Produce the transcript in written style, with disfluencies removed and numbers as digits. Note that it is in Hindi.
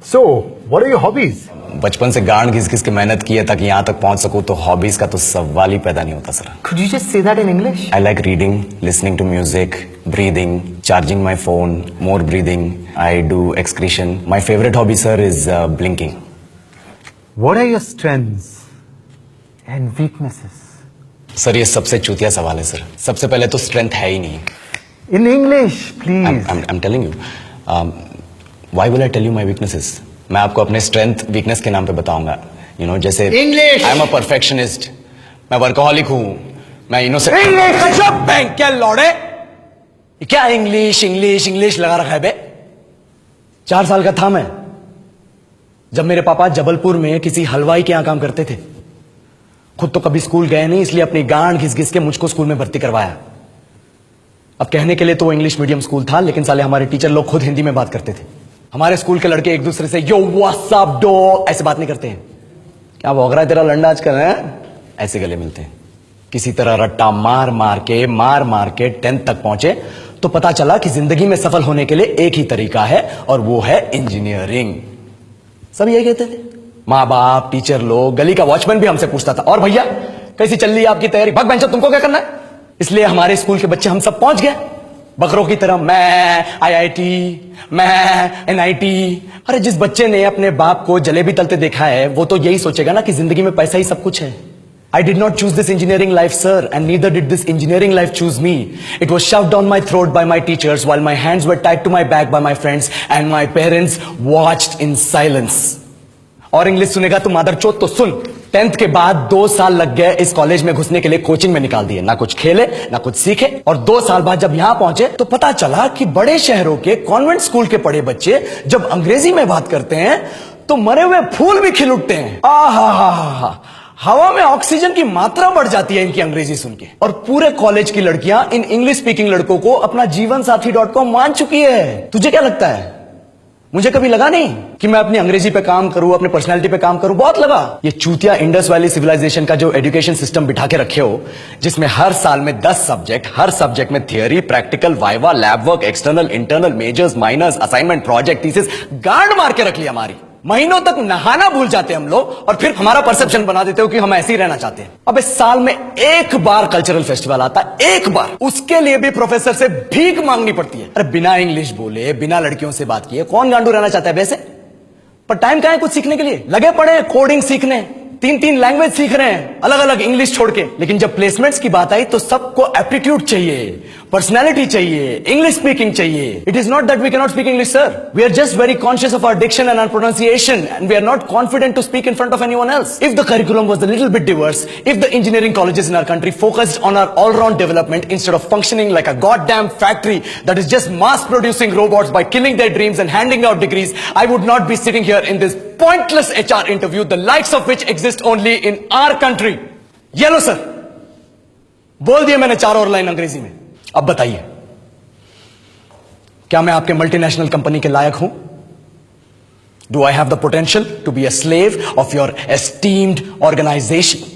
So, what are your hobbies? बचपन से गांड घिस घिस के मेहनत की है ताकि यहाँ तक पहुंच सकूं, तो हॉबीज का तो सवाल ही पैदा नहीं होता sir. Could you just say that in English? I like reading, listening to music, breathing, charging my phone, more breathing. I do excretion. My favorite hobby, sir, is blinking. What are your strengths and weaknesses? Sir ये सबसे चूतिया सवाल है सर. सबसे पहले तो स्ट्रेंथ है ही नहीं. In English, please. I'm telling you. Why will I tell you my weaknesses? मैं आपको अपने स्ट्रेंथ वीकनेस के नाम पे बताऊंगा. You know, जैसे English. I'm a perfectionist. मैं वर्कोहॉलिक हूँ. मैं इनोसेंट. English. बैंक क्या लौड़े? ये क्या इंग्लिश इंग्लिश इंग्लिश लगा रखा है बे? 4 साल का था मैं जब मेरे पापा जबलपुर में किसी हलवाई के यहां काम करते थे. खुद तो कभी स्कूल गए नहीं, इसलिए अपनी गांड घिस घिस के मुझको स्कूल में भर्ती करवाया. अब कहने के लिए तो इंग्लिश मीडियम स्कूल था, लेकिन साले हमारे टीचर लोग खुद हिंदी में बात करते थे. हमारे स्कूल के लड़के एक दूसरे से यो व्हाट्स अप डॉग ऐसे बात नहीं करते हैं. क्या भौंक रहा है तेरा लंडा आजकल है? ऐसे गले मिलते हैं. किसी तरह रट्टा मार मार के 10th तक पहुंचे तो पता चला कि जिंदगी में सफल होने के लिए एक ही तरीका है, और वो है इंजीनियरिंग. सब यही कहते थे. माँ बाप, टीचर लोग, गली का वॉचमैन भी हमसे पूछता था, और भैया कैसी चल रही है आपकी तैयारी? भाग बेंचो, तुमको क्या करना है? इसलिए हमारे स्कूल के बच्चे हम सब पहुंच गए बकरों की तरह. मैं IIT, मैं NIT. अरे जिस बच्चे ने अपने बाप को जलेबी तलते देखा है वो तो यही सोचेगा ना कि जिंदगी में पैसा ही सब कुछ है. I did not choose this engineering life, sir, and neither did this engineering life choose me. It was shoved down my throat by my teachers while my hands were tied to my back by my friends and my parents watched in silence. और इंग्लिश सुनेगा तो मादरचोद तो सुन. 10th के बाद 2 साल लग गए इस कॉलेज में घुसने के लिए. कोचिंग में निकाल दिए. ना कुछ खेले ना कुछ सीखे. और 2 साल बाद जब यहां पहुंचे तो पता चला कि बड़े शहरों के कॉन्वेंट स्कूल के पढ़े बच्चे जब अंग्रेजी में बात करते हैं तो मरे हुए फूल भी खिल उठते हैं. आहा, हवा में ऑक्सीजन की मात्रा बढ़ जाती है इनकी अंग्रेजी सुन के. और पूरे कॉलेज की लड़कियां इन इंग्लिश स्पीकिंग लड़कों को अपना जीवन साथी.com मान चुकी है. तुझे क्या लगता है? मुझे कभी लगा नहीं कि मैं अपनी अंग्रेजी पे काम करूं, अपनी पर्सनालिटी पे काम करूं. बहुत लगा. ये चूतिया इंडस वैली सिविलाइजेशन का जो एजुकेशन सिस्टम बिठा के रखे हो, जिसमें हर साल में 10 सब्जेक्ट, हर सब्जेक्ट में theory, practical, viva, lab work, external, internal, majors, minors, assignment, project, thesis, गांड मार के रख ली हमारी. महीनों तक नहाना भूल जाते हैं हम लोग, और फिर हमारा परसेप्शन बना देते हो कि हम ऐसे ही रहना चाहते हैं. अब इस साल में एक बार कल्चरल फेस्टिवल आता है, एक बार. उसके लिए भी प्रोफेसर से भीख मांगनी पड़ती है. अरे बिना इंग्लिश बोले, बिना लड़कियों से बात किए कौन गांडू रहना चाहता है वैसे? पर टाइम कहां है कुछ सीखने के लिए? लगे पड़े कोडिंग सीखने, 3 लैंग्वेज सीख रहे हैं, अलग अलग इंग्लिश छोड़ के. लेकिन जब प्लेसमेंट्स की बात आई तो सबको एप्टीट्यूड चाहिए, पर्सनैलिटी चाहिए, इंग्लिश स्पीकिंग चाहिए. It is not that we can not speak English, sir. We are just very conscious of our diction and our pronunciation, and we are not confident to speak in front of anyone else. If the curriculum was a little bit diverse, if the engineering colleges in our country focused on our all-round development instead of functioning like a goddamn factory that is just mass producing robots by killing their dreams and handing out degrees, I would not be sitting here in this pointless HR interview, the likes of which exist only in our country. ये लो सर, बोल दिया मैंने 4 और लाइन अंग्रेजी में. अब बताइए, क्या मैं आपके मल्टीनेशनल कंपनी के लायक हूं? Do I have the potential to be a slave of your esteemed organization?